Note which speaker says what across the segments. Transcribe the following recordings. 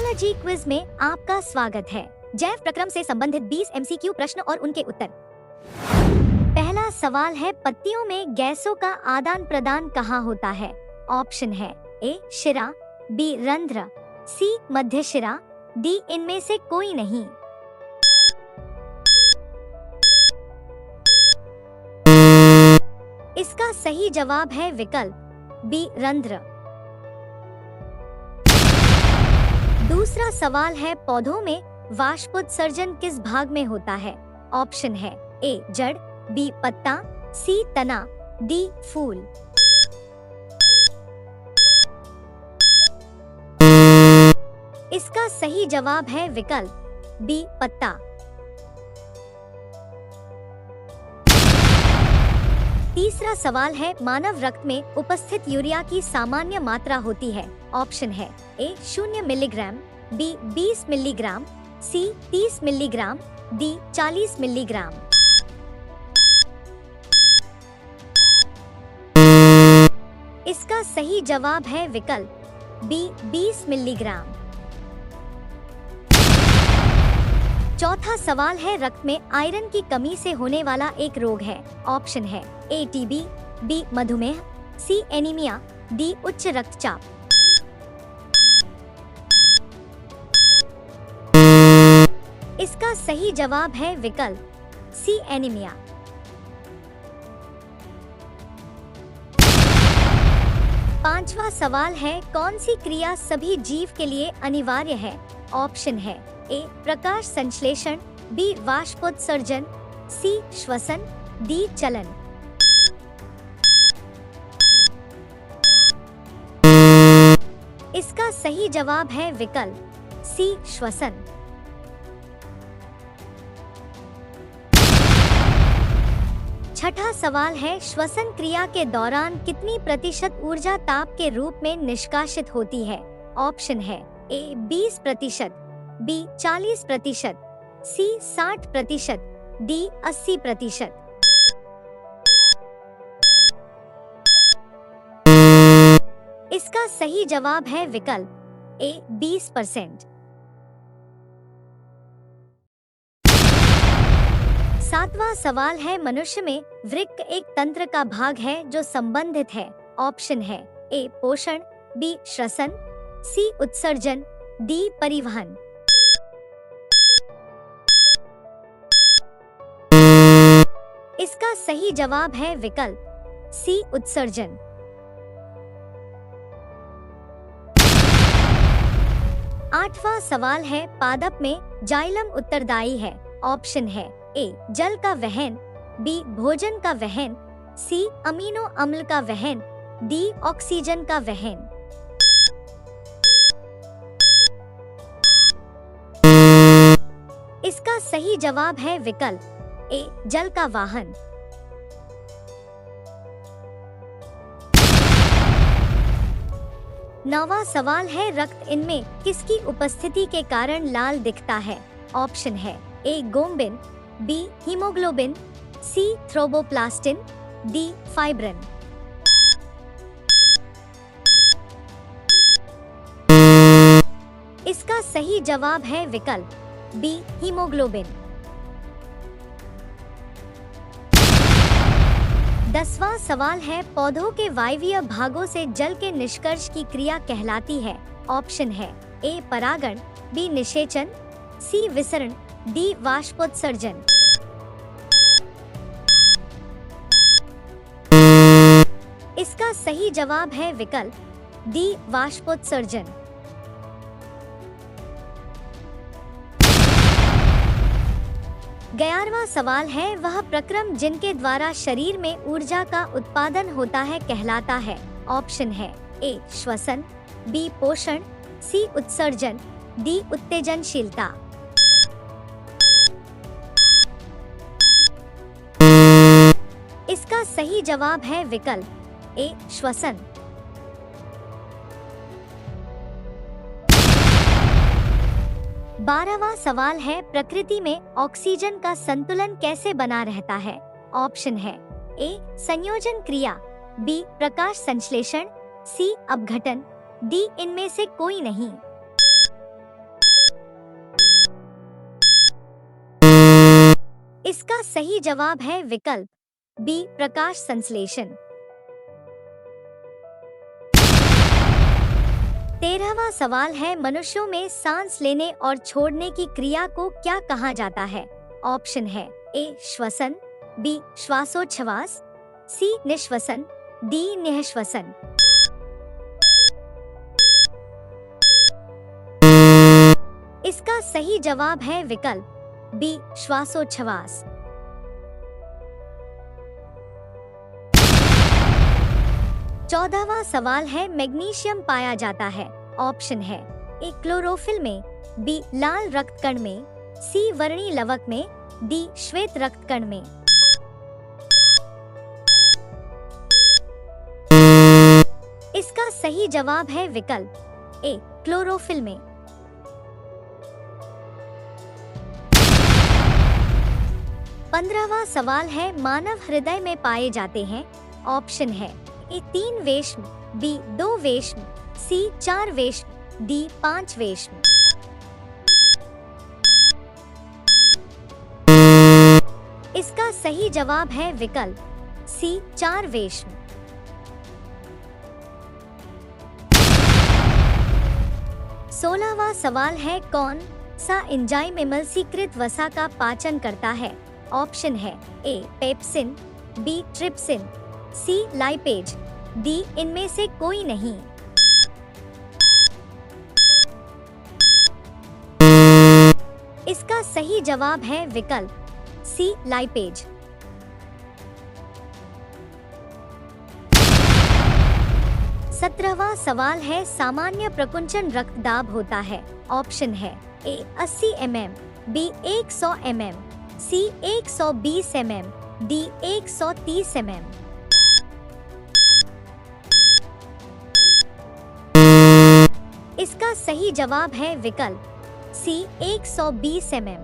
Speaker 1: Biology quiz में आपका स्वागत है। जैव प्रक्रम से संबंधित 20 एमसीक्यू प्रश्न और उनके उत्तर। पहला सवाल है, पत्तियों में गैसों का आदान प्रदान कहाँ होता है? ऑप्शन है ए शिरा, बी रंध्र, सी मध्य शिरा, डी इनमें से कोई नहीं। इसका सही जवाब है विकल्प बी रंध्र। दूसरा सवाल है, पौधों में वाष्पोत्सर्जन किस भाग में होता है? ऑप्शन है ए जड़, बी पत्ता, सी तना, डी फूल। इसका सही जवाब है विकल्प बी पत्ता। तीसरा सवाल है, मानव रक्त में उपस्थित यूरिया की सामान्य मात्रा होती है। ऑप्शन है ए 0 मिलीग्राम, बी 20 मिलीग्राम, सी 30 मिलीग्राम, डी 40 मिलीग्राम। इसका सही जवाब है विकल्प बी 20 मिलीग्राम। चौथा सवाल है, रक्त में आयरन की कमी से होने वाला एक रोग है। ऑप्शन है ए टीबी, बी मधुमेह, सी एनीमिया, डी उच्च रक्तचाप। इसका सही जवाब है विकल्प सी एनीमिया। पांचवा सवाल है, कौन सी क्रिया सभी जीव के लिए अनिवार्य है? ऑप्शन है ए प्रकाश संश्लेषण, बी वाष्पोत्सर्जन, सी श्वसन, डी चलन। इसका सही जवाब है विकल्प सी श्वसन। छठा सवाल है, श्वसन क्रिया के दौरान कितनी प्रतिशत ऊर्जा ताप के रूप में निष्कासित होती है? ऑप्शन है ए 20%, बी 40%, सी 60%, डी 80%। इसका सही जवाब है विकल्प ए 20%। सातवां सवाल है, मनुष्य में वृक्क एक तंत्र का भाग है जो संबंधित है। ऑप्शन है ए पोषण, बी श्वसन, सी उत्सर्जन, डी परिवहन। इसका सही जवाब है विकल्प सी उत्सर्जन। आठवां सवाल है, पादप में जाइलम उत्तरदायी है। ऑप्शन है ए जल का वहन, बी भोजन का वहन, सी अमीनो अम्ल का वहन, डी ऑक्सीजन का वहन। इसका सही जवाब है विकल्प ए जल का वाहन। नौवां सवाल है, रक्त इनमें किसकी उपस्थिति के कारण लाल दिखता है? ऑप्शन है ए गोम्बिन, बी हीमोग्लोबिन, सी थ्रोबोप्लास्टिन, डी फाइब्रिन। इसका सही जवाब है विकल्प बी हीमोग्लोबिन। 10वां सवाल है, पौधों के वायवीय भागों से जल के निष्कर्ष की क्रिया कहलाती है। ऑप्शन है ए परागण, बी निषेचन, सी विसरण, डी वाष्पोत्सर्जन। इसका सही जवाब है विकल्प डी वाष्पोत्सर्जन। 11वां सवाल है, वह प्रक्रम जिनके द्वारा शरीर में ऊर्जा का उत्पादन होता है कहलाता है। ऑप्शन है ए श्वसन, बी पोषण, सी उत्सर्जन, डी उत्तेजनशीलता। इसका सही जवाब है विकल्प ए श्वसन। 12वां सवाल है, प्रकृति में ऑक्सीजन का संतुलन कैसे बना रहता है? ऑप्शन है ए संयोजन क्रिया, बी प्रकाश संश्लेषण, सी अपघटन, डी इनमें से कोई नहीं। इसका सही जवाब है विकल्प बी प्रकाश संश्लेषण। 13वां सवाल है मनुष्यों में सांस लेने और छोड़ने की क्रिया को क्या कहा जाता है? ऑप्शन है ए श्वसन, बी श्वासोच्छ्वास, सी निश्वसन, डी निःश्वसन। इसका सही जवाब है विकल्प बी श्वासोच्छ्वास। 14वां सवाल है मैग्नीशियम पाया जाता है। ऑप्शन है ए क्लोरोफिल में, बी लाल रक्त कण में, सी वर्णी लवक में, डी श्वेत रक्त कण में। इसका सही जवाब है विकल्प ए क्लोरोफिल में। 15वां सवाल है मानव हृदय में पाए जाते हैं। ऑप्शन है ए 3 वेश्म, बी 2 वेश्म, सी 4 वेश्म, डी 5 वेश्म। इसका सही जवाब है विकल्प सी 4 वेश्म। 16वां सवाल है कौन सा एंजाइम इमल्सीकृत वसा का पाचन करता है? ऑप्शन है ए पेप्सिन, बी ट्रिप्सिन, सी लाइपेज, डी इनमें से कोई नहीं। इसका सही जवाब है विकल्प सी लाइपेज। 17वां सवाल है सामान्य प्रकुंचन रक्त दाब होता है। ऑप्शन है ए 80 mm, बी 100 mm, सी 120 mm, डी 130 mm। इसका सही जवाब है विकल्प सी 120 mm।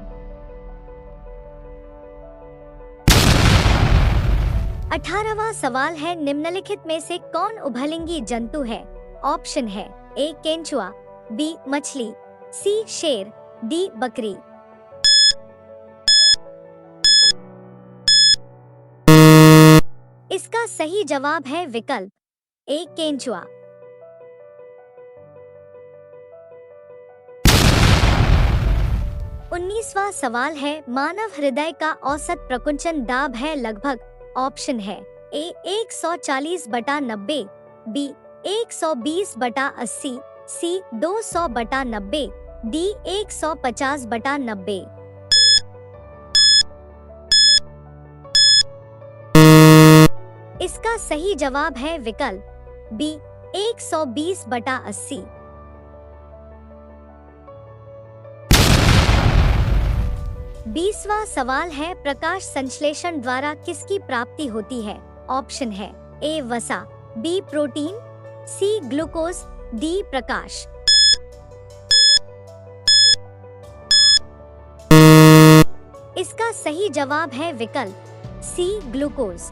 Speaker 1: 18वां सवाल है निम्नलिखित में से कौन उभयलिंगी जंतु है? ऑप्शन है ए केंचुआ, बी मछली, सी शेर, डी बकरी। इसका सही जवाब है विकल्प ए केंचुआ। 19वां सवाल है मानव हृदय का औसत प्रकुंचन दाब है लगभग। ऑप्शन है ए 140/90, बी 120/80, सी 200/90, डी 150/90। इसका सही जवाब है विकल्प बी 120/80। 20वां सवाल है प्रकाश संश्लेषण द्वारा किसकी प्राप्ति होती है? ऑप्शन है ए वसा, B protein, C glucose, D प्रकाश। इसका सही जवाब है विकल्प सी ग्लूकोज।